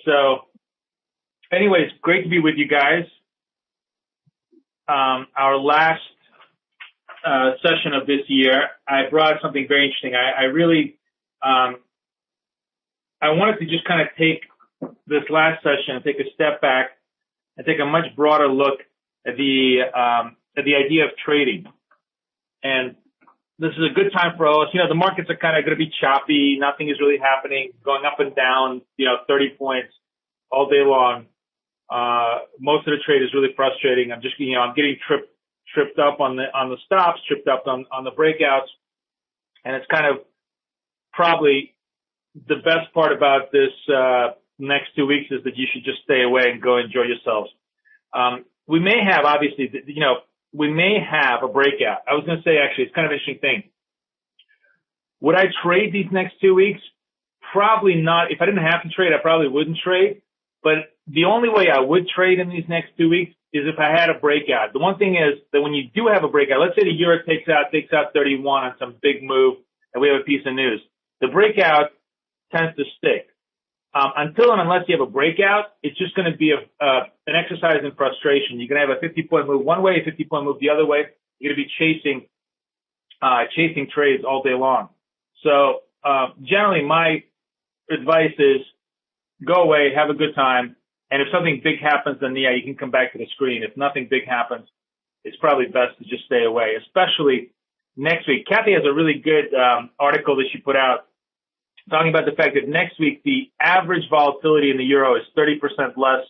So, anyways, great to be with you guys. Our last session of this year, I brought something very interesting. I really, I wanted to just kind of take this last session and take a step back and take a much broader look at the idea of trading. And this is a good time for us. You know, the markets are kind of going to be choppy. Nothing is really happening, going up and down, 30 points all day long. Most of the trade is really frustrating. I'm just, I'm getting tripped up on the stops, tripped up on the breakouts. And it's kind of probably the best part about this, next 2 weeks is that you should just stay away and go enjoy yourselves. We may have, obviously, we may have a breakout. I was going to say, actually, it's kind of an interesting thing. Would I trade these next 2 weeks? Probably not. If I didn't have to trade, I probably wouldn't trade. But the only way I would trade in these next 2 weeks is if I had a breakout. The one thing is that when you do have a breakout, let's say the euro takes out 31 on some big move and we have a piece of news. The breakout tends to stick. Until and unless you have a breakout, it's just going to be an exercise in frustration. You're going to have a 50-point move one way, a 50-point move the other way. You're going to be chasing trades all day long. So generally, my advice is go away, have a good time, and if something big happens, then yeah, you can come back to the screen. If nothing big happens, it's probably best to just stay away, especially next week. Kathy has a really good article that she put out talking about the fact that next week the average volatility in the euro is 30% less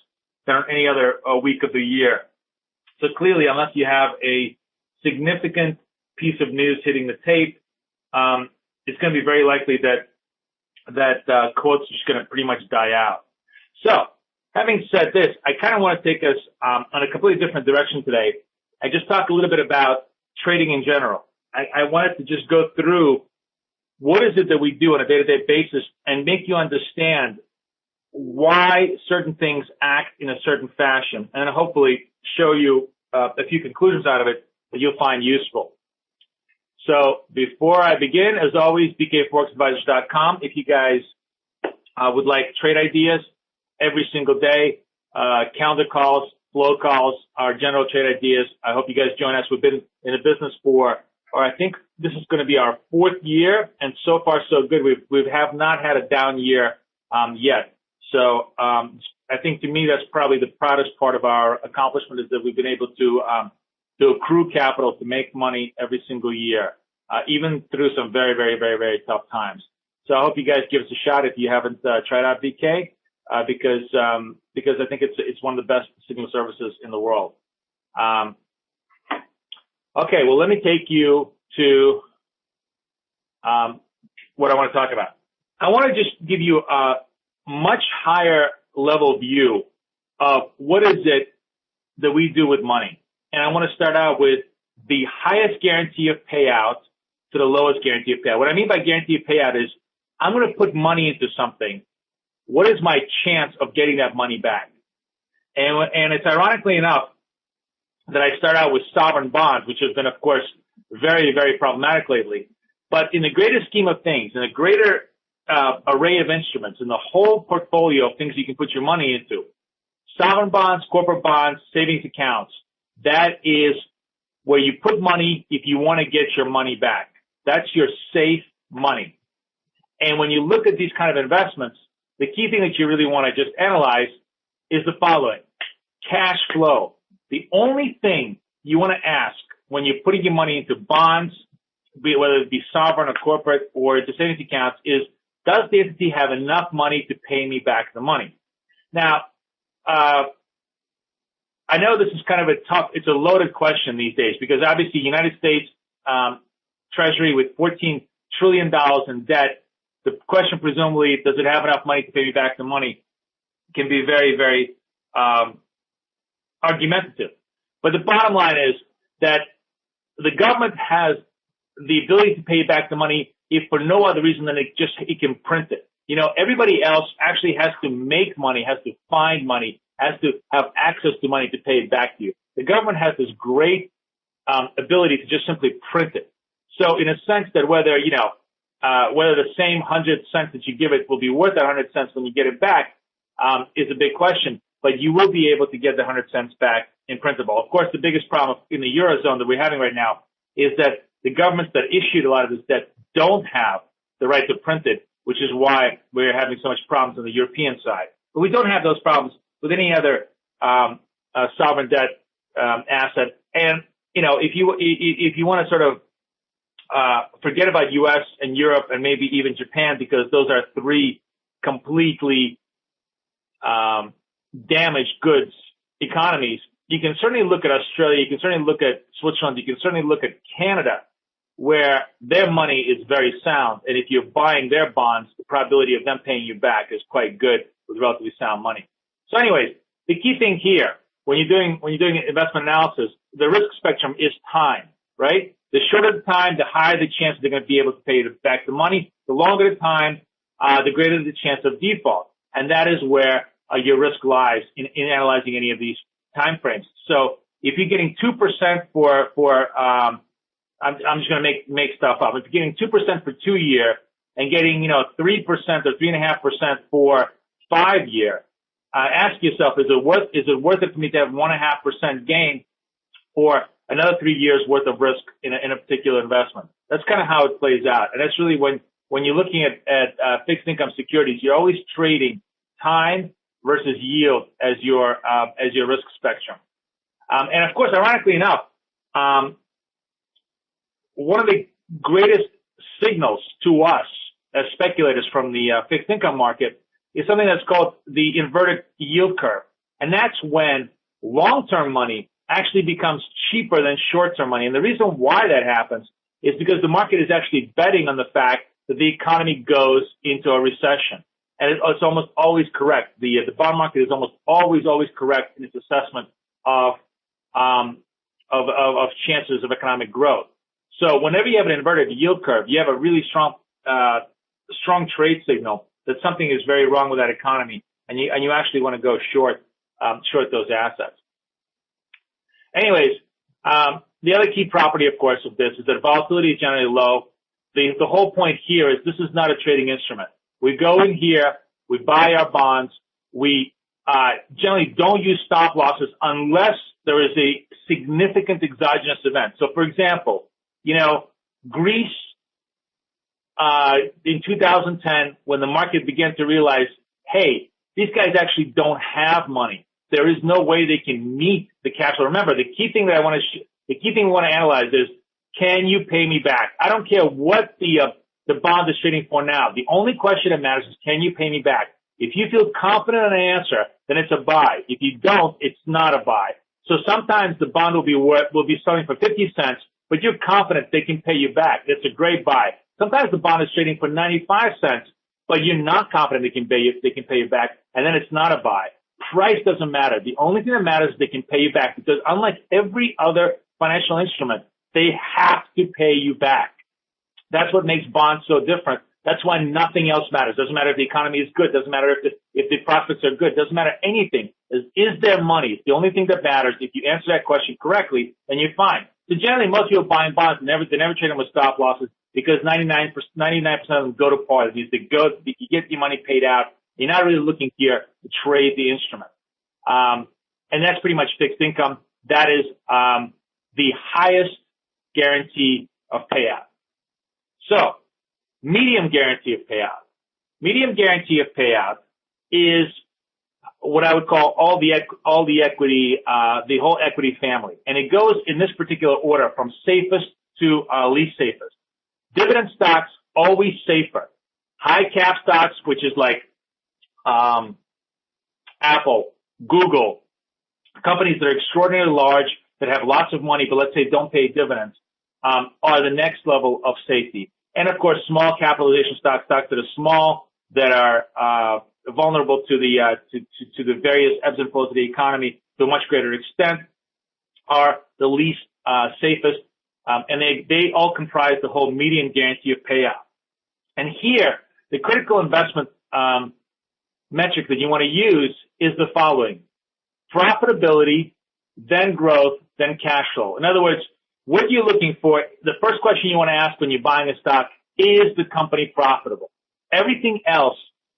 than on any other week of the year. So clearly, unless you have a significant piece of news hitting the tape, it's going to be very likely that quotes are just going to pretty much die out. So, having said this, I kind of want to take us on a completely different direction today. I just talked a little bit about trading in general. I wanted to just go through what is it that we do on a day-to-day basis and make you understand why certain things act in a certain fashion, and hopefully show you a few conclusions out of it that you'll find useful. So before I begin, as always, bkforexadvisors.com. If you guys would like trade ideas every single day, calendar calls, flow calls, our general trade ideas, I hope you guys join us. We've been in the business I think this is going to be our 4th year, and so far so good. We have not had a down year yet. So I think to me that's probably the proudest part of our accomplishment is that we've been able to accrue capital to make money every single year, even through some very, very, very, very tough times. So I hope you guys give us a shot if you haven't tried out BK, because I think it's one of the best signal services in the world. Okay, well, let me take you to what I want to talk about. I want to just give you a much higher level view of what is it that we do with money. And I want to start out with the highest guarantee of payout to the lowest guarantee of payout. What I mean by guarantee of payout is I'm going to put money into something. What is my chance of getting that money back? And it's ironically enough that I start out with sovereign bonds, which has been, of course, very, very problematic lately. But in the greater scheme of things, in a greater array of instruments, in the whole portfolio of things you can put your money into, sovereign bonds, corporate bonds, savings accounts, that is where you put money if you want to get your money back. That's your safe money. And when you look at these kind of investments, the key thing that you really want to just analyze is the following: cash flow. The only thing you want to ask when you're putting your money into bonds, whether it be sovereign or corporate or into savings accounts, is does the entity have enough money to pay me back the money? Now, I know this is kind of it's a loaded question these days because obviously the United States Treasury with $14 trillion in debt, the question presumably, does it have enough money to pay me back the money, can be very, very argumentative. But the bottom line is that the government has the ability to pay back the money if for no other reason than it can print it. Everybody else actually has to make money, has to find money, has to have access to money to pay it back to you. The government has this great ability to just simply print it. So in a sense that whether the same 100 cents that you give it will be worth that 100 cents when you get it back, is a big question, but you will be able to get the 100 cents back in principal. Of course, the biggest problem in the Eurozone that we're having right now is that the governments that issued a lot of this debt don't have the right to print it, which is why we're having so much problems on the European side. But we don't have those problems with any other sovereign debt asset. And if you want to sort of forget about U.S. and Europe and maybe even Japan, because those are three completely damaged goods economies, you can certainly look at Australia, you can certainly look at Switzerland, you can certainly look at Canada, where their money is very sound. And if you're buying their bonds, the probability of them paying you back is quite good with relatively sound money. So anyways, the key thing here, when you're doing investment analysis, the risk spectrum is time, right? The shorter the time, the higher the chance they're going to be able to pay you back the money. The longer the time, the greater the chance of default. And that is where your risk lies in analyzing any of these time frames. So if you're getting 2% I'm just going to make stuff up. If you're getting 2% for 2 year and getting, 3% or 3.5% for 5 year, ask yourself, is it worth it for me to have 1.5% gain for another 3 years worth of risk in a particular investment? That's kind of how it plays out. And that's really when you're looking at fixed income securities, you're always trading time versus yield as your risk spectrum. And of course, ironically enough, one of the greatest signals to us as speculators from the fixed income market is something that's called the inverted yield curve. And that's when long-term money actually becomes cheaper than short-term money. And the reason why that happens is because the market is actually betting on the fact that the economy goes into a recession. And it's almost always correct. The bond market is almost always correct in its assessment of chances of economic growth. So whenever you have an inverted yield curve, you have a really strong trade signal that something is very wrong with that economy, and you actually want to go short those assets. Anyways, the other key property, of course, of this is that volatility is generally low. The whole point here is this is not a trading instrument. We go in here, we buy our bonds, we generally don't use stop losses unless there is a significant exogenous event. So, for example, Greece, in 2010, when the market began to realize, hey, these guys actually don't have money. There is no way they can meet the cash flow. Remember, the key thing we want to analyze is, can you pay me back? I don't care what the bond is trading for now. The only question that matters is, can you pay me back? If you feel confident in an answer, then it's a buy. If you don't, it's not a buy. So sometimes the bond will be selling for 50 cents, but you're confident they can pay you back. It's a great buy. Sometimes the bond is trading for 95 cents, but you're not confident they can pay you back, and then it's not a buy. Price doesn't matter. The only thing that matters is they can pay you back, because unlike every other financial instrument, they have to pay you back. That's what makes bonds so different. That's why nothing else matters. Doesn't matter if the economy is good. Doesn't matter if the profits are good. Doesn't matter anything. Is there money? It's the only thing that matters. If you answer that question correctly, then you're fine. So generally, most people buying bonds, they never trade them with stop losses, because 99% of them go to par. That means you get your money paid out. You're not really looking here to trade the instrument. And that's pretty much fixed income. That is the highest guarantee of payout. So, medium guarantee of payout. Medium guarantee of payout is what I would call all the equity, the whole equity family. And it goes in this particular order from safest to least safest. Dividend stocks, always safer. High cap stocks, which is like Apple, Google, companies that are extraordinarily large, that have lots of money, but let's say don't pay dividends, are the next level of safety. And of course, small capitalization stocks that are small, that are vulnerable to the various ebbs and flows of the economy to a much greater extent, are the least safest, and they all comprise the whole median guarantee of payout. And here, the critical investment metric that you want to use is the following: profitability, then growth, then cash flow. In other words, what you're looking for, the first question you want to ask when you're buying a stock, is the company profitable? Everything else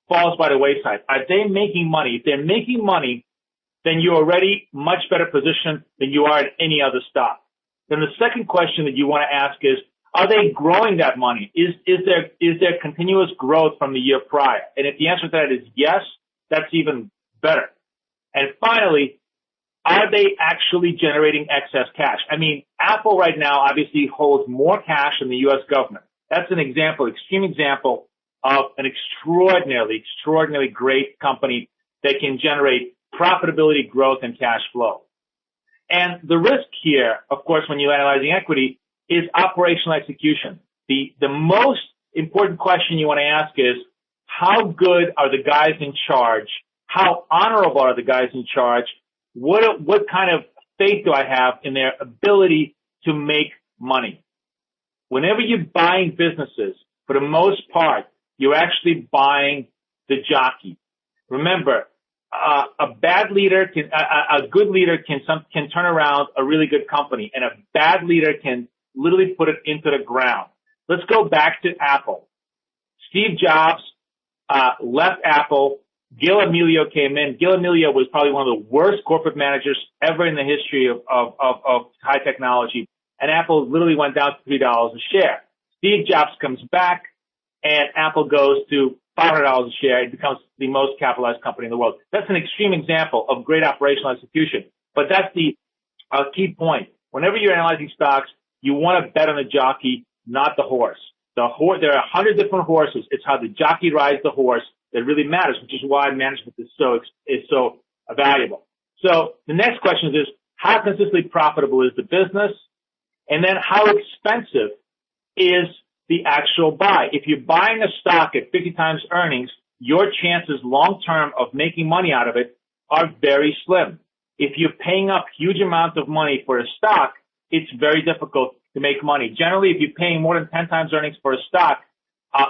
falls by the wayside. Are they making money? If they're making money, then you're already much better positioned than you are in any other stock. Then the second question that you want to ask is, are they growing that money? Is there continuous growth from the year prior? And if the answer to that is yes, that's even better. And finally, are they actually generating excess cash? I mean, Apple right now obviously holds more cash than the U.S. government. That's an example, extreme example of an extraordinarily great company that can generate profitability, growth, and cash flow. And the risk here, of course, when you're analyzing equity, is operational execution. The most important question you want to ask is, how good are the guys in charge? How honorable are the guys in charge? What kind of faith do I have in their ability to make money? Whenever you're buying businesses, for the most part, you're actually buying the jockey. Remember, a good leader can turn around a really good company, and a bad leader can literally put it into the ground. Let's go back to Apple. Steve Jobs left Apple. Gil Amelio came in. Gil Amelio was probably one of the worst corporate managers ever in the history of high technology. And Apple literally went down to $3 a share. Steve Jobs comes back, and Apple goes to $500 a share. It becomes the most capitalized company in the world. That's an extreme example of great operational execution. But that's the key point. Whenever you're analyzing stocks, you want to bet on the jockey, not the horse. There are 100 different horses. It's how the jockey rides the horse that really matters, which is why management is so valuable. So the next question is, how consistently profitable is the business? And then how expensive is the actual buy? If you're buying a stock at 50 times earnings, your chances long-term of making money out of it are very slim. If you're paying up huge amounts of money for a stock, it's very difficult to make money. Generally, if you're paying more than 10 times earnings for a stock,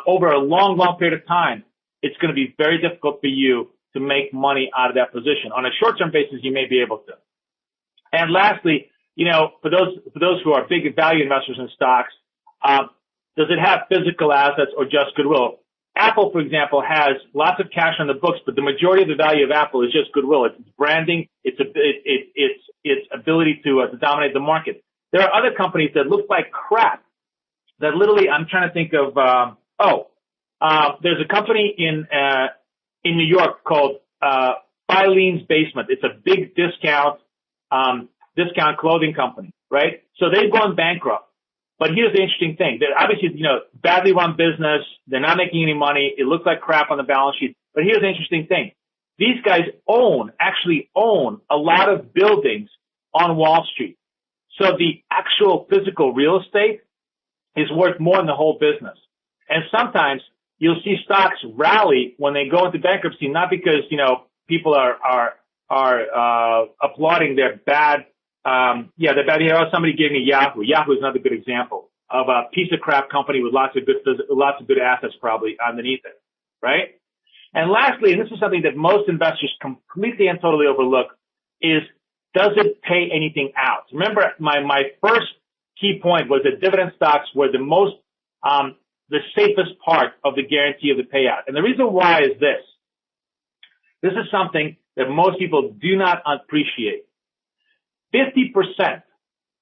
over a long period of time, it's going to be very difficult for you to make money out of that position. On a short-term basis, you may be able to. And lastly, for those who are big value investors in stocks, does it have physical assets or just goodwill? Apple, for example, has lots of cash on the books, but the majority of the value of Apple is just goodwill. It's branding, its ability to dominate the market. There are other companies that look like crap. That literally, I'm trying to think of. There's a company in New York called Filene's Basement. It's a big discount clothing company, right? So they've gone bankrupt. But here's the interesting thing. They're obviously, badly run business. They're not making any money. It looks like crap on the balance sheet. But here's the interesting thing. These guys actually own a lot of buildings on Wall Street. So the actual physical real estate is worth more than the whole business. And sometimes you'll see stocks rally when they go into bankruptcy, not because, people are applauding their bad. Somebody gave me Yahoo. Yahoo is another good example of a piece of crap company with lots of good assets probably underneath it, right? And lastly, and this is something that most investors completely and totally overlook, is does it pay anything out? Remember, my first key point was that dividend stocks were the safest part of the guarantee of the payout. And the reason why is this. This is something that most people do not appreciate. 50%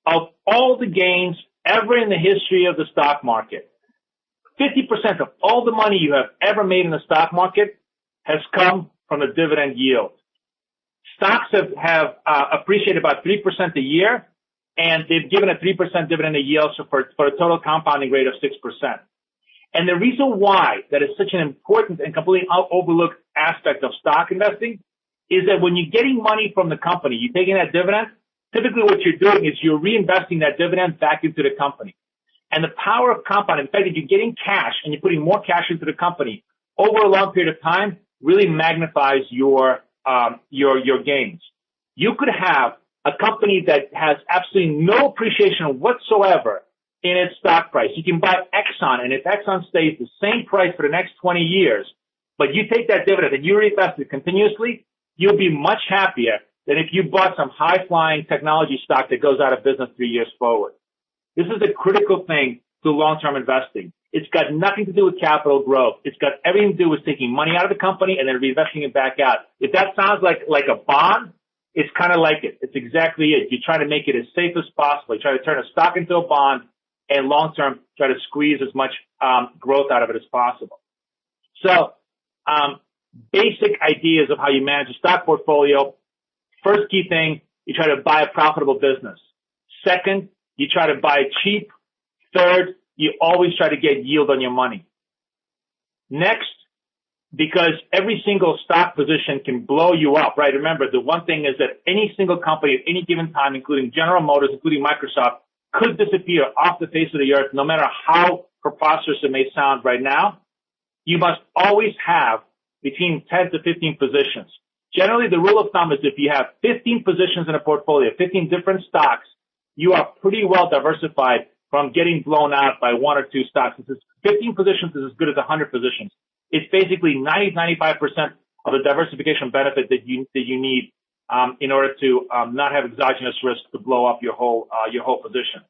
of all the gains ever in the history of the stock market, 50% of all the money you have ever made in the stock market has come from the dividend yield. Stocks have appreciated about 3% a year, and they've given a 3% dividend a yield for a total compounding rate of 6%. And the reason why that is such an important and completely overlooked aspect of stock investing is that when you're getting money from the company, you're taking that dividend, typically what you're doing is you're reinvesting that dividend back into the company. And the power of compounding, in fact, if you're getting cash and you're putting more cash into the company over a long period of time, really magnifies your gains. You could have a company that has absolutely no appreciation whatsoever in its stock price. You can buy Exxon, and if Exxon stays the same price for the next 20 years, but you take that dividend and you reinvest it continuously, you'll be much happier than if you bought some high-flying technology stock that goes out of business 3 years forward. This is a critical thing to long-term investing. It's got nothing to do with capital growth. It's got everything to do with taking money out of the company and then reinvesting it back out. If that sounds like a bond, it's kind of like it. It's exactly it. You try to make it as safe as possible. You try to turn a stock into a bond and long term try to squeeze as much growth out of it as possible. So basic ideas of how you manage a stock portfolio. First key thing, you try to buy a profitable business. Second, you try to buy cheap. Third, you always try to get yield on your money. Next, because every single stock position can blow you up, right? Remember, the one thing is that any single company at any given time, including General Motors, including Microsoft, could disappear off the face of the earth, no matter how preposterous it may sound right now. You must always have between 10 to 15 positions. Generally, the rule of thumb is if you have 15 positions in a portfolio, 15 different stocks, you are pretty well diversified from getting blown out by one or two stocks. 15 positions is as good as 100 positions. It's basically 95% of the diversification benefit that you need in order to not have exogenous risk to blow up your whole position.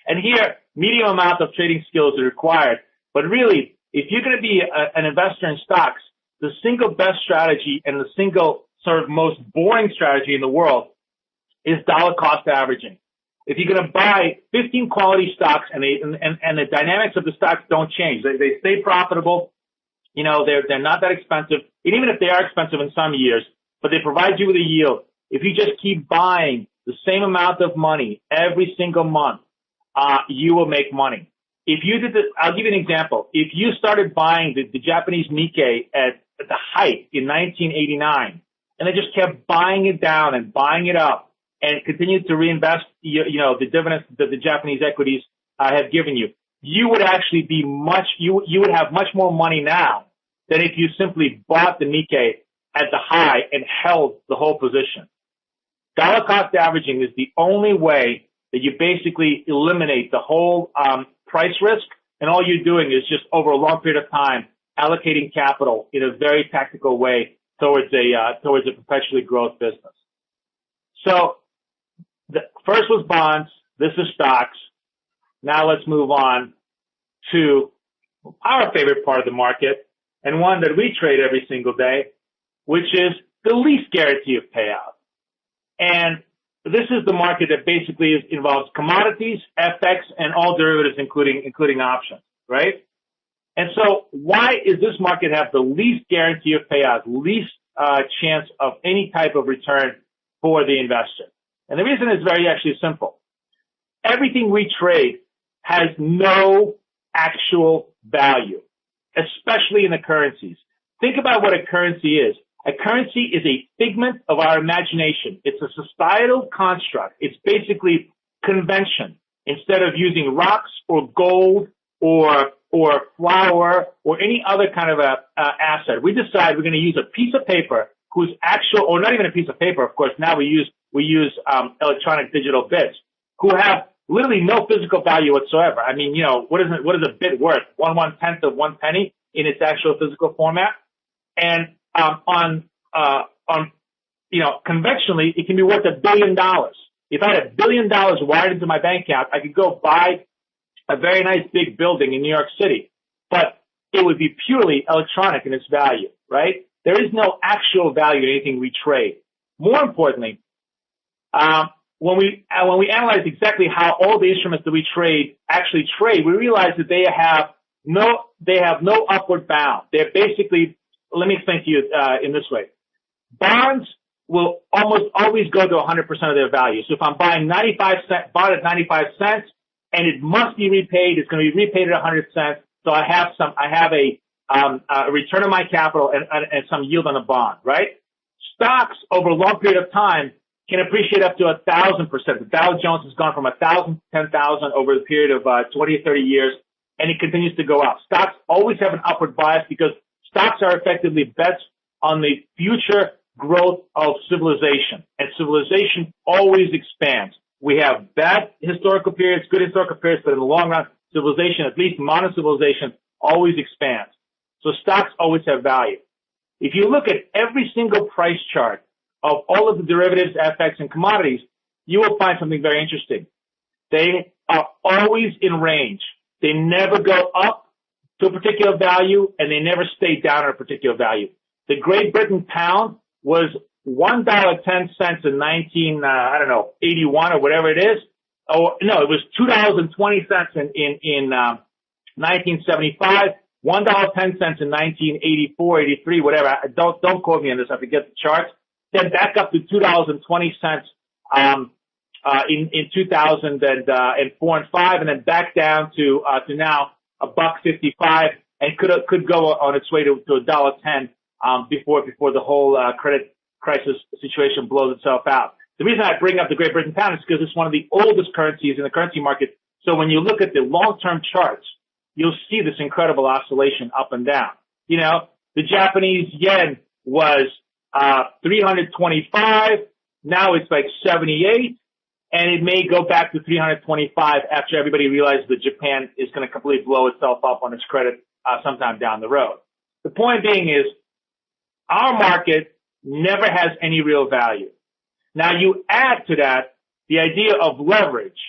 And here, medium amount of trading skills are required. But really, if you're going to be an investor in stocks, the single best strategy and the single sort of most boring strategy in the world is dollar cost averaging. If you're going to buy 15 quality stocks and the dynamics of the stocks don't change, they stay profitable. You know, they're not that expensive. And even if they are expensive in some years, but they provide you with a yield. If you just keep buying the same amount of money every single month, you will make money. If you did this, I'll give you an example. If you started buying the Japanese Nikkei at the height in 1989, and they just kept buying it down and buying it up and continued to reinvest, the dividends that the Japanese equities have given you, you would actually be you would have much more money now than if you simply bought the Nikkei at the high and held the whole position. Dollar cost averaging is the only way that you basically eliminate the whole price risk, and all you're doing is just over a long period of time allocating capital in a very tactical way towards a perpetually growth business. So the first was bonds. This is stocks. Now let's move on to our favorite part of the market and one that we trade every single day, which is the least guarantee of payout. And this is the market that basically involves commodities, FX, and all derivatives, including options, right? And so why is this market have the least guarantee of payout, least chance of any type of return for the investor? And the reason is very actually simple. Everything we trade has no actual value, especially in the currencies. Think about what a currency is. A currency is a figment of our imagination. It's a societal construct. It's basically convention. Instead of using rocks or gold or flour or any other kind of asset, we decide we're going to use a piece of paper whose actual, or not even a piece of paper, of course, now we use electronic digital bits who have literally no physical value whatsoever. I mean, what is a bit worth? 1/110th of 1 penny in its actual physical format. And conventionally, it can be worth $1 billion. If I had $1 billion wired into my bank account, I could go buy a very nice big building in New York City, but it would be purely electronic in its value, right? There is no actual value in anything we trade. More importantly, when we analyze exactly how all the instruments that we actually trade, we realize that they have no upward bound. They're basically, let me explain to you in this way. Bonds will almost always go to 100% of their value. So if I'm buying bought at 95 cents, and it must be repaid, it's going to be repaid at 100 cents. So I have a return on my capital and some yield on a bond, right? Stocks over a long period of time can appreciate up to 1,000%. The Dow Jones has gone from 1,000 to 10,000 over the period of 20 or 30 years, and it continues to go up. Stocks always have an upward bias because stocks are effectively bets on the future growth of civilization, and civilization always expands. We have bad historical periods, good historical periods, but in the long run, civilization, at least modern civilization, always expands. So stocks always have value. If you look at every single price chart of all of the derivatives, FX, and commodities, you will find something very interesting. They are always in range. They never go up to a particular value, and they never stay down at a particular value. The Great Britain pound was $1.10 in 81 or whatever it is. Oh no, it was $2.20 in 1975. $1.10 in 1984, 83, whatever. Don't quote me on this. I forget the charts. Then back up to $2.20 in 2004 and 5, and then back down to now $1.55, and could go on its way to $1.10 before the whole credit crisis situation blows itself out. The reason I bring up the Great Britain pound is because it's one of the oldest currencies in the currency market. So when you look at the long-term charts, you'll see this incredible oscillation up and down. You know, the Japanese yen was 325. Now it's like 78, and it may go back to 325 after everybody realizes that Japan is going to completely blow itself up on its credit sometime down the road. The point being is our market never has any real value. Now you add to that the idea of leverage,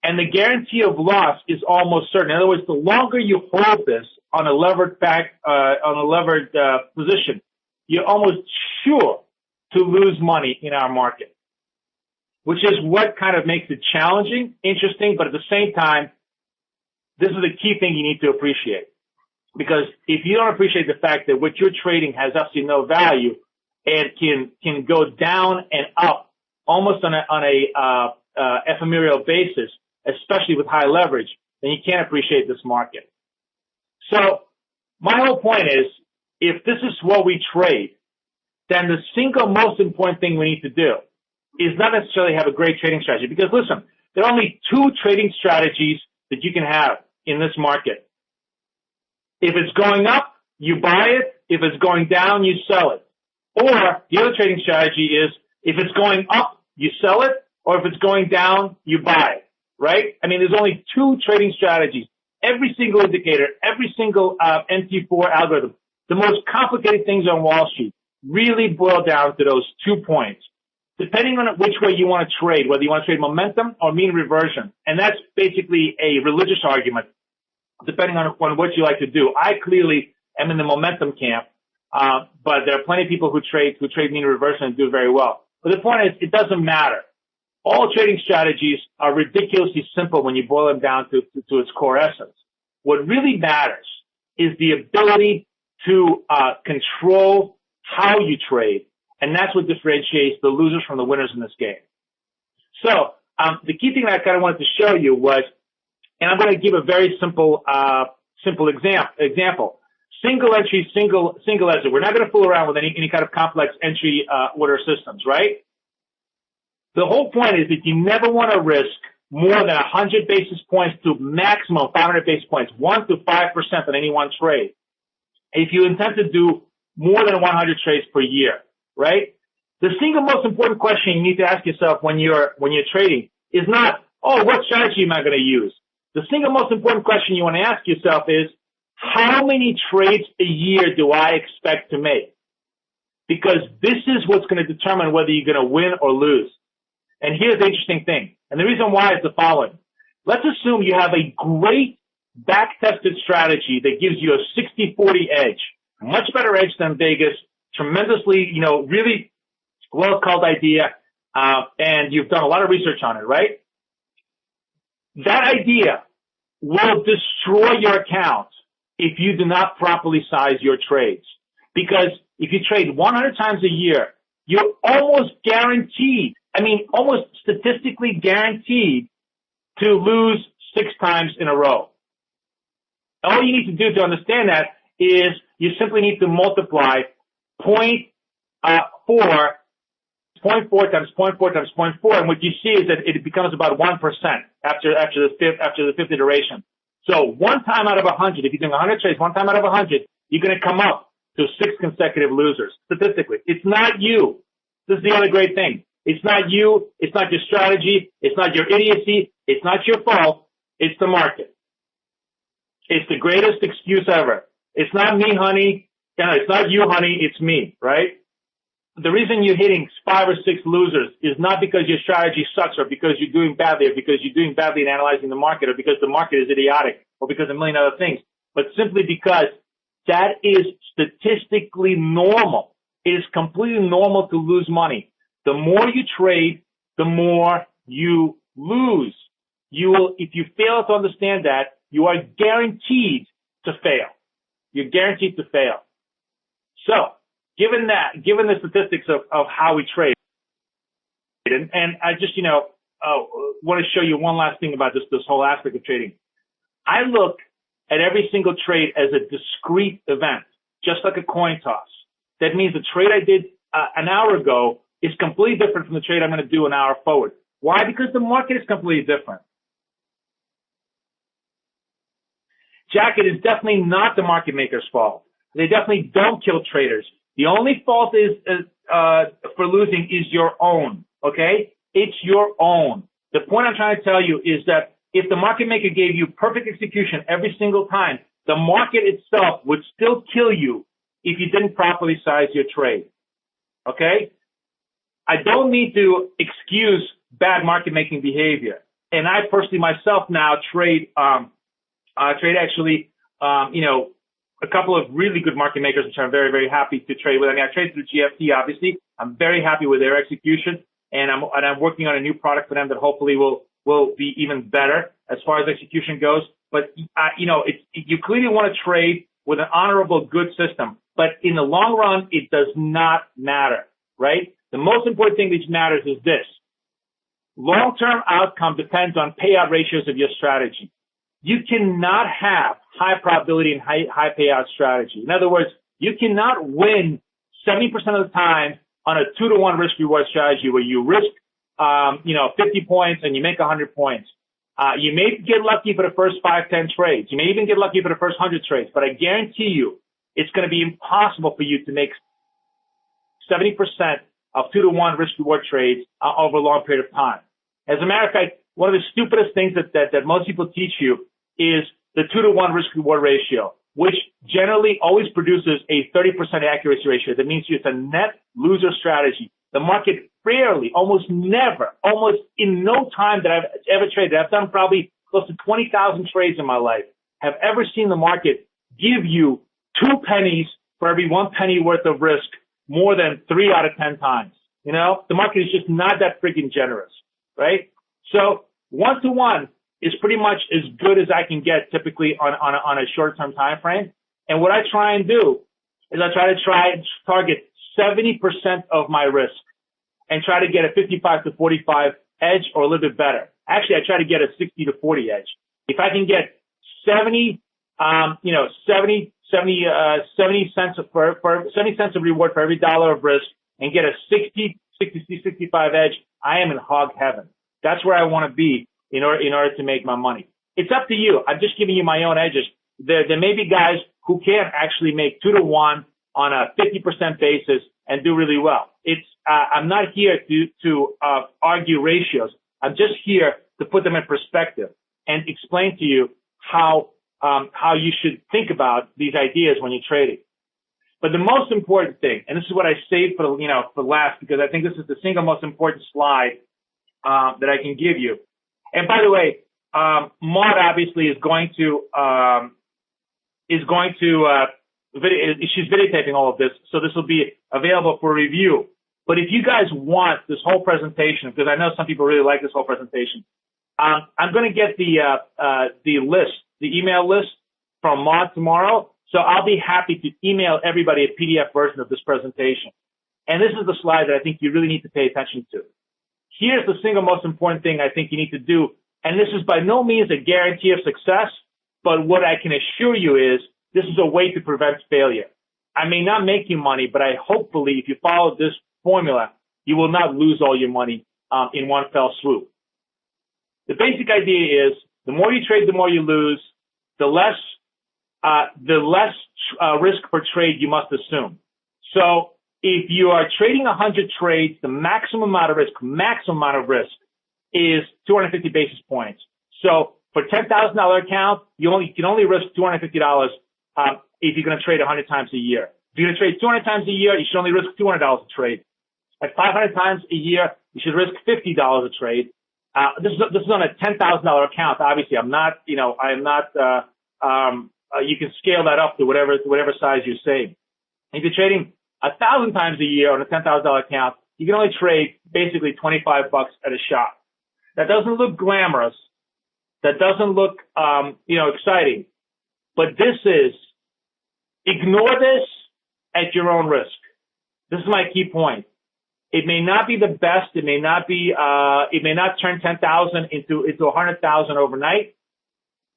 and the guarantee of loss is almost certain. In other words, the longer you hold this on a levered position, you're almost sure to lose money in our market, which is what kind of makes it challenging, interesting, but at the same time, this is the key thing you need to appreciate. Because if you don't appreciate the fact that what you're trading has absolutely no value and can go down and up almost on a ephemeral basis, especially with high leverage, then you can't appreciate this market. So my whole point is, if this is what we trade, then the single most important thing we need to do is not necessarily have a great trading strategy. Because listen, there are only two trading strategies that you can have in this market. If it's going up, you buy it. If it's going down, you sell it. Or the other trading strategy is, if it's going up, you sell it. Or if it's going down, you buy it. Right? I mean, there's only two trading strategies. Every single indicator, every single MT4 algorithm, the most complicated things on Wall Street really boil down to those 2 points. Depending on which way you want to trade, whether you want to trade momentum or mean reversion. And that's basically a religious argument, depending on what you like to do. I clearly am in the momentum camp, but there are plenty of people who trade mean reversion and do very well. But the point is, it doesn't matter. All trading strategies are ridiculously simple when you boil them down to its core essence. What really matters is the ability to control how you trade, and that's what differentiates the losers from the winners in this game. So the key thing that I kind of wanted to show you was, and I'm going to give a very simple example. Single entry, single exit. We're not going to fool around with any kind of complex entry order systems, right? The whole point is that you never want to risk more than 100 basis points to maximum 500 basis points, 1 to 5% on any one trade. If you intend to do more than 100 trades per year, right? The single most important question you need to ask yourself when you're trading is not, oh, what strategy am I going to use? The single most important question you want to ask yourself is, how many trades a year do I expect to make? Because this is what's going to determine whether you're going to win or lose. And here's the interesting thing. And the reason why is the following. Let's assume you have a great back-tested strategy that gives you a 60-40 edge, much better edge than Vegas, tremendously, really well-called idea, and you've done a lot of research on it, right? That idea will destroy your account if you do not properly size your trades. Because if you trade 100 times a year, you're almost guaranteed, almost statistically guaranteed to lose 6 times in a row. All you need to do to understand that is you simply need to multiply 0.4 times 0.4 times 0.4, and what you see is that it becomes about 1% after the fifth iteration. So 1 time out of 100, if you're doing 100 trades, 1 time out of 100, you're going to come up to 6 consecutive losers statistically. It's not you. This is the other great thing. It's not you. It's not your strategy. It's not your idiocy. It's not your fault. It's the market. It's the greatest excuse ever. It's not me, honey. It's not you, honey. It's me, right? the reason you're hitting 5 or 6 losers is not because your strategy sucks or because you're doing badly or because you're doing badly in analyzing the market or because the market is idiotic or because of a million other things, but simply because that is statistically normal. It is completely normal to lose money. The more you trade, the more you lose. You will, if you fail to understand that, you are guaranteed to fail. You're guaranteed to fail. So, given the statistics of how we trade, and I just, want to show you one last thing about this whole aspect of trading. I look at every single trade as a discrete event, just like a coin toss. That means the trade I did an hour ago is completely different from the trade I'm going to do an hour forward. Why? Because the market is completely different. Jack, it is definitely not the market maker's fault. They definitely don't kill traders. The only fault is for losing is your own, okay? It's your own. The point I'm trying to tell you is that if the market maker gave you perfect execution every single time, the market itself would still kill you if you didn't properly size your trade, okay? I don't need to excuse bad market making behavior. And I personally myself now trade a couple of really good market makers, which I'm very, very happy to trade with. I mean, I trade through GFT, obviously. I'm very happy with their execution, and I'm working on a new product for them that hopefully will be even better as far as execution goes. But you clearly want to trade with an honorable, good system. But in the long run, it does not matter, right? The most important thing that matters is this. Long-term outcome depends on payout ratios of your strategy. You cannot have high probability and high payout strategy. In other words, you cannot win 70% of the time on a 2-to-1 risk reward strategy where you risk, 50 points and you make 100 points. You may get lucky for the first 5, 10 trades. You may even get lucky for the first 100 trades, but I guarantee you it's going to be impossible for you to make 70% of 2-to-1 risk reward trades over a long period of time. As a matter of fact, one of the stupidest things that most people teach you is the 2-to-1 risk reward ratio, which generally always produces a 30% accuracy ratio. That means it's a net loser strategy. The market rarely, almost never, almost in no time that I've ever traded, I've done probably close to 20,000 trades in my life, have ever seen the market give you 2 pennies for every 1 penny worth of risk more than 3 out of 10 times. The market is just not that freaking generous, right? So 1-to-1 is pretty much as good as I can get typically on a short-term time frame. And what I try and do is I try to target 70% of my risk and try to get a 55 to 45 edge or a little bit better. Actually, I try to get a 60 to 40 edge. If I can get 70 cents of reward for every dollar of risk and get a 65 edge, I am in hog heaven. That's where I want to be in order to make my money. It's up to you. I'm just giving you my own edges. There may be guys who can actually make 2-to-1 on a 50% basis and do really well. I'm not here to argue ratios. I'm just here to put them in perspective and explain to you how you should think about these ideas when you're trading. But the most important thing, and this is what I saved for last, because I think this is the single most important slide that I can give you. And by the way, Maud obviously is going to she's videotaping all of this, so this will be available for review. But if you guys want this whole presentation, because I know some people really like this whole presentation, I'm going to get the email list from Maud tomorrow. So I'll be happy to email everybody a PDF version of this presentation. And this is the slide that I think you really need to pay attention to. Here's the single most important thing I think you need to do. And this is by no means a guarantee of success, but what I can assure you is this is a way to prevent failure. I may not make you money, but hopefully, if you follow this formula, you will not lose all your money in one fell swoop. The basic idea is the more you trade, the more you lose, the less risk per trade you must assume. So if you are trading 100 trades, the maximum amount of risk is 250 basis points. So for $10,000 account, you can only risk $250 if you're going to trade 100 times a year. If you're going to trade 200 times a year, you should only risk $200 a trade. At 500 times a year, you should risk $50 a trade. This is on a $10,000 account. Obviously, I'm not, you can scale that up to whatever size you save. If you're trading 1,000 times a year on a $10,000 account, you can only trade basically $25 at a shot. That doesn't look glamorous. That doesn't look, exciting. But ignore this at your own risk. This is my key point. It may not be the best. It may not turn 10,000 into 100,000 overnight,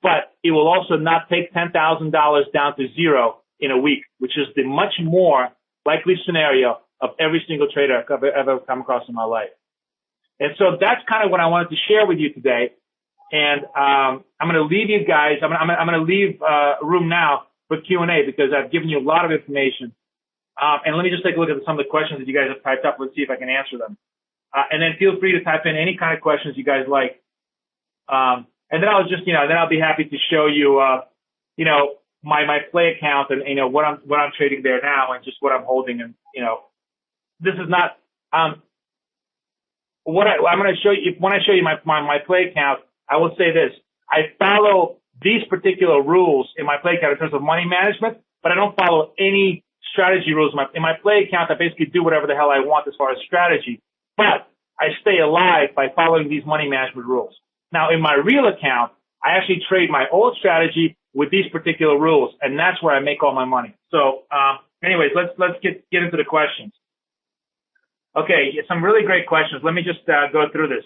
but it will also not take $10,000 down to zero in a week, which is the much more likely scenario of every single trader I've ever come across in my life. And so that's kind of what I wanted to share with you today. And I'm going to leave you guys. I'm going to leave room now for Q&A because I've given you a lot of information. And let me just take a look at some of the questions that you guys have typed up. Let's see if I can answer them. And then feel free to type in any kind of questions you guys like. And then I'll just, then I'll be happy to show you, my play account and, what I'm trading there now and just what I'm holding. And, this is not, I'm going to show you, when I show you my play account, I will say this. I follow these particular rules in my play account in terms of money management, but I don't follow any strategy rules. In my play account, I basically do whatever the hell I want as far as strategy, but I stay alive by following these money management rules. Now, in my real account, I actually trade my old strategy with these particular rules, and that's where I make all my money. So, anyways, let's get into the questions. Okay, some really great questions. Let me just go through this.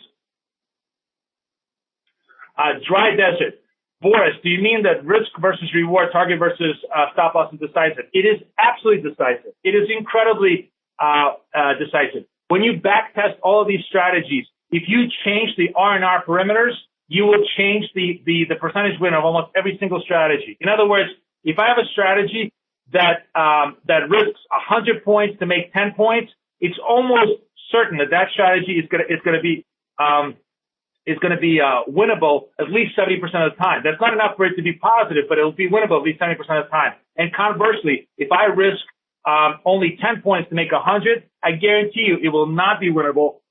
Dry desert. Boris, do you mean that risk versus reward, target versus stop loss is decisive? It is absolutely decisive. It is incredibly decisive. When you backtest all of these strategies, if you change the R&R perimeters, you will change the percentage win of almost every single strategy. In other words, if I have a strategy that risks 100 points to make 10 points, it's almost certain that strategy is going to be winnable at least 70% of the time. That's not enough for it to be positive, but it'll be winnable at least 70% of the time. And conversely, if I risk only 10 points to make 100, I guarantee you it will not be winnable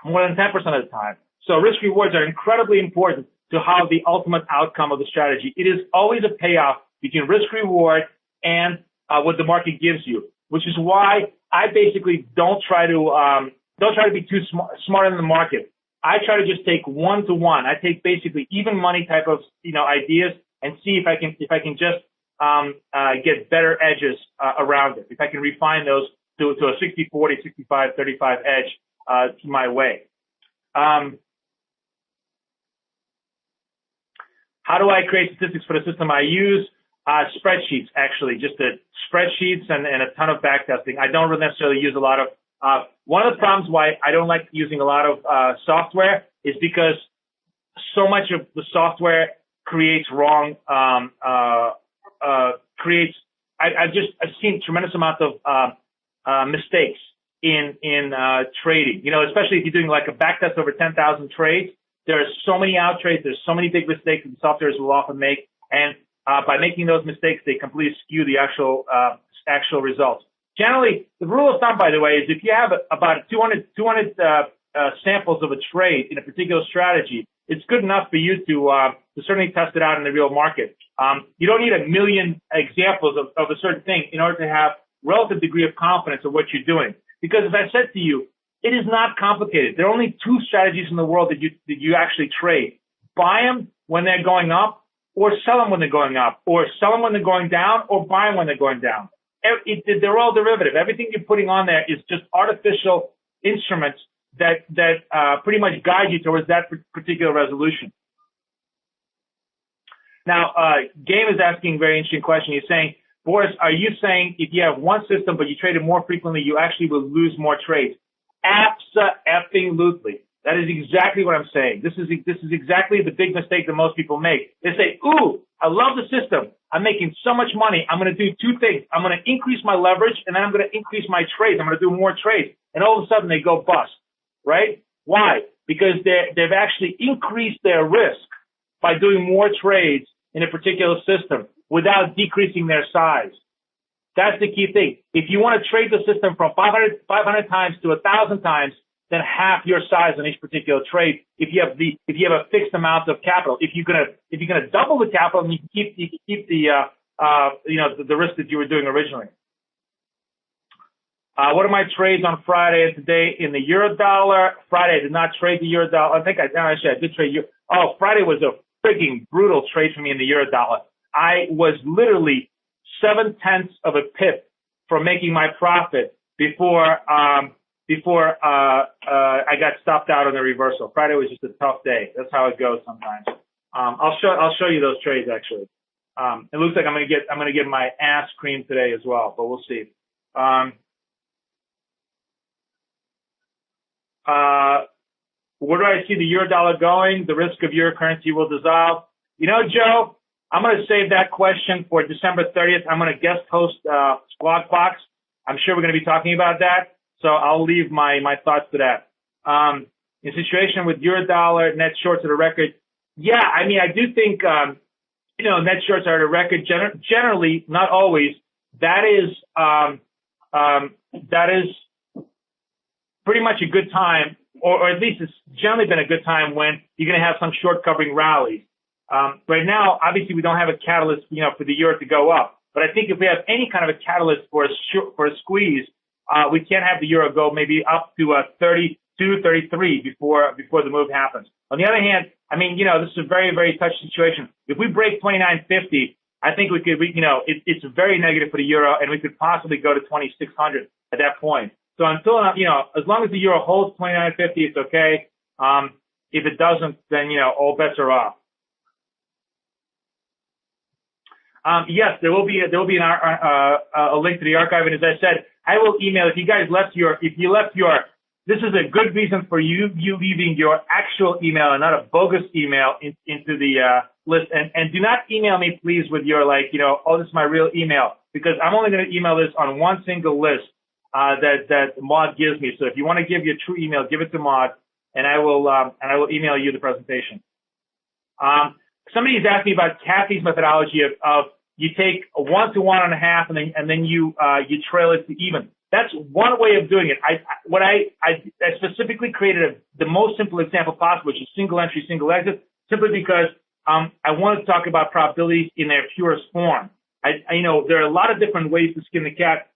more than 10% of the time. So risk rewards are incredibly important to how the ultimate outcome of the strategy. It is always a payoff between risk reward and what the market gives you, which is why I basically don't try to be too smart in the market. I try to just take one-to-one. I take basically even money type of ideas and see if I can just get better edges around it. If I can refine those to a 60-40, 65-35 edge my way. How do I create statistics for the system I use? Spreadsheets, actually, just the spreadsheets and a ton of backtesting. I don't really necessarily use a lot of. One of the problems why I don't like using a lot of software is because so much of the software creates wrong. I've seen tremendous amount of mistakes in trading. Especially if you're doing like a backtest over 10,000 trades. There are so many out trades. There's so many big mistakes that the softwares will often make, and by making those mistakes, they completely skew the actual results. Generally, the rule of thumb, by the way, is if you have about 200 samples of a trade in a particular strategy, it's good enough for you to certainly test it out in the real market. You don't need a million examples of a certain thing in order to have relative degree of confidence of what you're doing. Because as I said to you, it is not complicated. There are only two strategies in the world that you actually trade. Buy them when they're going up, or sell them when they're going up, or sell them when they're going down, or buy them when they're going down. They're all derivative. Everything you're putting on there is just artificial instruments that pretty much guide you towards that particular resolution. Now, Game is asking a very interesting question. He's saying, Boris, are you saying if you have one system but you trade it more frequently, you actually will lose more trades? Abso-effing-lutely. That is exactly what I'm saying. This is exactly the big mistake that most people make. They say, ooh, I love the system. I'm making so much money. I'm going to do two things. I'm going to increase my leverage, and then I'm going to increase my trades. I'm going to do more trades. And all of a sudden, they go bust, right? Why? Because they've actually increased their risk by doing more trades in a particular system without decreasing their size. That's the key thing. If you want to trade the system from 500 times to 1,000 times, then half your size on each particular trade. If you have a fixed amount of capital, if you're gonna double the capital, then you can keep the risk that you were doing originally. What are my trades on Friday and today in the euro dollar? Friday I did not trade the euro dollar. I did trade euro. Oh, Friday was a freaking brutal trade for me in the euro dollar. I was literally 0.7 of a pip from making my profit before I got stopped out on the reversal. Friday was just a tough day. That's how it goes sometimes. I'll show you those trades actually. It looks like I'm gonna get my ass creamed today as well, but we'll see. Where do I see the euro dollar going? The risk of euro currency will dissolve. You know, Joe, I'm going to save that question for December 30th. I'm going to guest host Squawk Box. I'm sure we're going to be talking about that. So I'll leave my thoughts to that. In situation with euro dollar, net shorts at a record. Yeah, I mean, I do think, net shorts are at a record. Generally, not always. That is pretty much a good time, or at least it's generally been a good time when you're going to have some short covering rallies. Right now, obviously, we don't have a catalyst, for the euro to go up. But I think if we have any kind of a catalyst for a squeeze, we can't have the euro go maybe up to 32, 33 before the move happens. On the other hand, I mean, this is a very, very touchy situation. If we break 29.50, I think it's very negative for the euro, and we could possibly go to 2,600 at that point. So until, as long as the euro holds 29.50, it's okay. If it doesn't, then, all bets are off. Yes, there will be a link to the archive. And as I said, I will email, if you left your, this is a good reason for you leaving your actual email and not a bogus email into the, list. And do not email me, please, with your, oh, this is my real email, because I'm only going to email this on one single list, that Maud gives me. So if you want to give your true email, give it to Maud, and I will email you the presentation. Somebody's asked me about Kathy's methodology of you take a 1 to 1.5 and then you trail it to even. That's one way of doing it. I specifically created the most simple example possible, which is single entry, single exit, simply because I wanted to talk about probabilities in their purest form. There are a lot of different ways to skin the cat,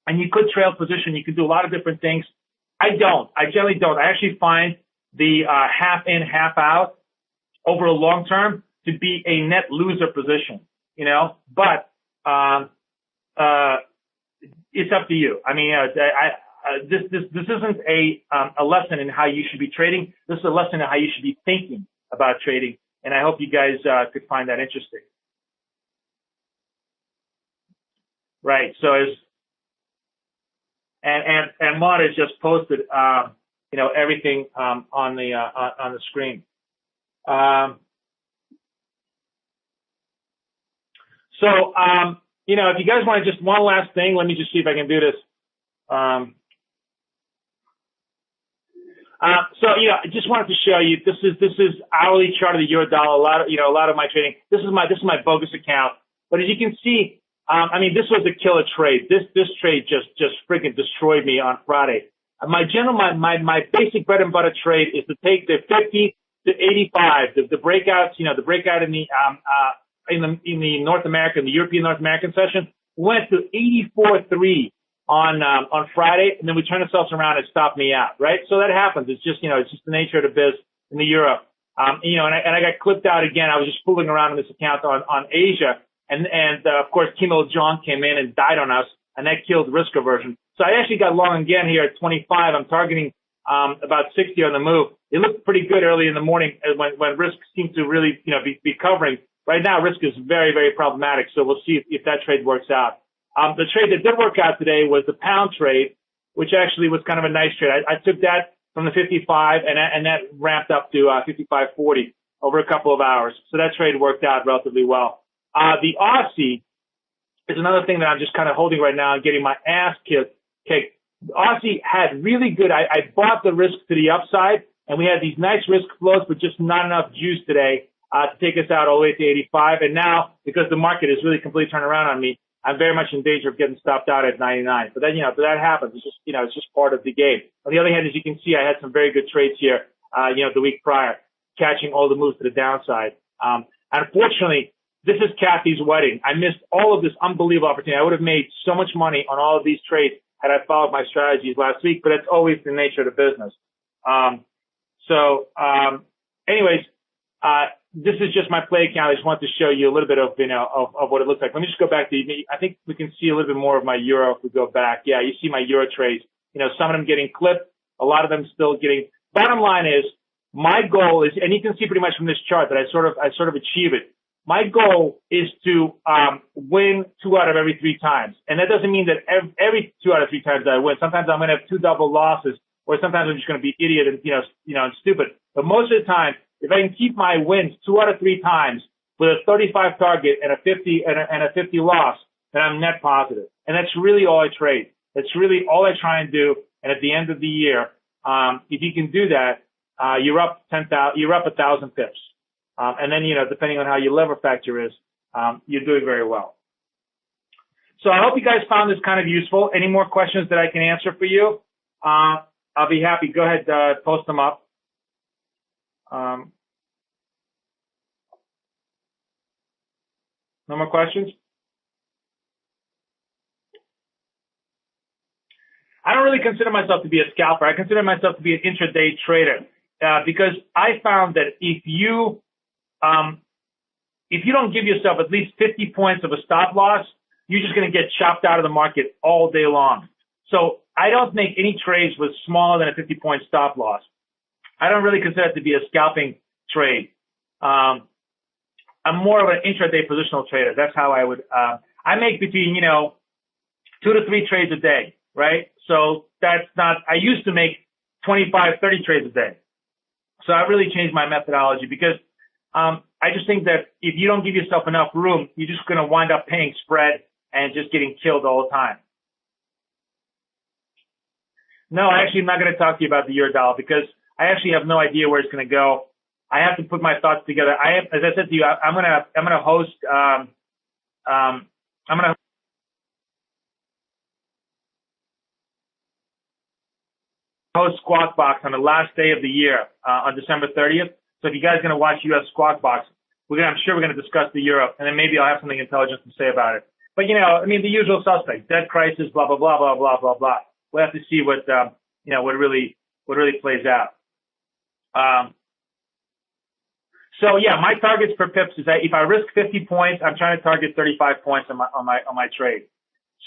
and you could trail position. You could do a lot of different things. I generally don't. I actually find the half in, half out over a long term to be a net loser position, but it's up to you. I mean, this isn't a lesson in how you should be trading. This is a lesson in how you should be thinking about trading, and I hope you guys could find that interesting. Right. So and Maud has just posted everything on the screen. If you guys want to just one last thing, let me just see if I can do this. I just wanted to show you, this is hourly chart of the euro dollar. A lot of my trading. This is my bogus account. But as you can see, this was a killer trade. This trade just freaking destroyed me on Friday. My basic bread and butter trade is to take the 50 to 85, the breakouts, the breakout in the North American, the European North American session, went to 84.3 on Friday, and then we turned ourselves around and stopped me out, right? So that happens. It's just, it's just the nature of the biz in the euro. And I got clipped out again. I was just fooling around in this account on Asia. And of course, Kim Il-jong came in and died on us, and that killed risk aversion. So I actually got long again here at 25. I'm targeting, about 60 on the move. It looked pretty good early in the morning when risk seemed to really, be covering. Right now, risk is very, very problematic. So we'll see if that trade works out. The trade that did work out today was the pound trade, which actually was kind of a nice trade. I took that from the 55 and that ramped up to 55.40 over a couple of hours. So that trade worked out relatively well. The Aussie is another thing that I'm just kind of holding right now and getting my ass kicked. The Aussie had really good, I bought the risk to the upside, and we had these nice risk flows, but just not enough juice today to take us out all the way to 85. And now, because the market has really completely turned around on me, I'm very much in danger of getting stopped out at 99. But then, but that happens. It's just, it's just part of the game. On the other hand, as you can see, I had some very good trades here, the week prior, catching all the moves to the downside. Unfortunately, this is Kathy's wedding. I missed all of this unbelievable opportunity. I would have made so much money on all of these trades had I followed my strategies last week, but it's always the nature of the business. Anyways, this is just my play account. I just wanted to show you a little bit of, of what it looks like. Let me just go back to, I think we can see a little bit more of my euro if we go back. Yeah, you see my euro trades. Some of them getting clipped, a lot of them still getting. Bottom line is, my goal is, and you can see pretty much from this chart that I sort of achieve it. My goal is to win 2 out of every 3 times, and that doesn't mean that every 2 out of 3 times that I win. Sometimes I'm going to have 2 double losses, or sometimes I'm just going to be idiot and and stupid. But most of the time, if I can keep my wins 2 out of 3 times with a 35 target and a 50 and a 50 loss, then I'm net positive. And that's really all I trade. That's really all I try and do. And at the end of the year, if you can do that, you're up 1,000 pips. And then, depending on how your lever factor is, you're doing very well. So I hope you guys found this kind of useful. Any more questions that I can answer for you? I'll be happy. Go ahead, post them up. No more questions? I don't really consider myself to be a scalper. I consider myself to be an intraday trader, because I found that if you don't give yourself at least 50 points of a stop loss, you're just going to get chopped out of the market all day long. So I don't make any trades with smaller than a 50-point stop loss. I don't really consider it to be a scalping trade. I'm more of an intraday positional trader. That's how I would, I make between, 2 to 3 trades a day, right? So that's not, I used to make 25, 30 trades a day. So I really changed my methodology because, I just think that if you don't give yourself enough room, you're just going to wind up paying spread and just getting killed all the time. No, actually, I'm not going to talk to you about the euro dollar because I actually have no idea where it's going to go. I have to put my thoughts together. As I said to you, I'm gonna host, host Squawk Box on the last day of the year, on December 30th. So if you guys are gonna watch US Squawk Box, I'm sure we're gonna discuss the euro, and then maybe I'll have something intelligent to say about it. But the usual suspects, debt crisis, blah blah blah blah blah blah blah. We'll have to see what really plays out. So yeah, my targets per pips is that if I risk 50 points, I'm trying to target 35 points on my trade.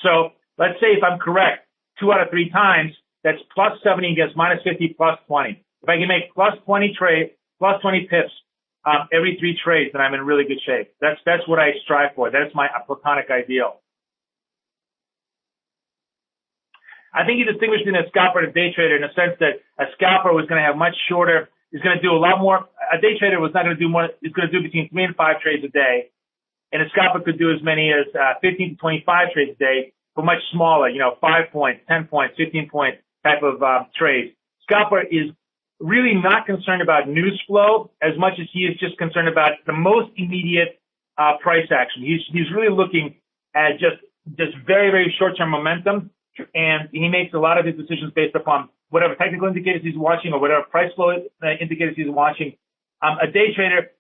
So let's say if I'm correct 2 out of 3 times, that's plus 70 against minus 50 plus 20. If I can make plus 20 pips every 3 trades, then I'm in really good shape. That's what I strive for. That's my platonic ideal. I think you distinguish between a scalper and a day trader in the sense that a scalper was going to have much shorter, is going to do a lot more. A day trader was not going to do more, is going to do between 3 and 5 trades a day. And a scalper could do as many as 15 to 25 trades a day, but much smaller, 5 points, 10 points, 15 point type of trades. Scalper is really not concerned about news flow as much as he is just concerned about the most immediate price action. He's really looking at just very, very short-term momentum. And he makes a lot of his decisions based upon whatever technical indicators he's watching or whatever price flow indicators he's watching. A day trader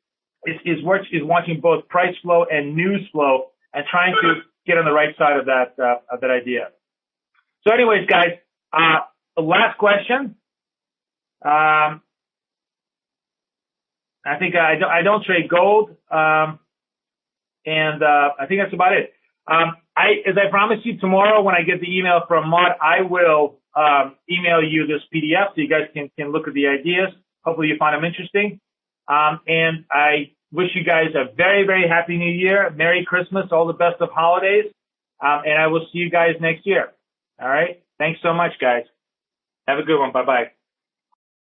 is watching both price flow and news flow and trying to get on the right side of that idea. So anyways, guys, the last question. I think I don't trade gold. And I think that's about it. As I promised you, tomorrow when I get the email from Maud, I will email you this PDF so you guys can look at the ideas. Hopefully you find them interesting. And I wish you guys a very, very happy New Year, Merry Christmas, all the best of holidays. And I will see you guys next year. All right. Thanks so much, guys. Have a good one. Bye-bye.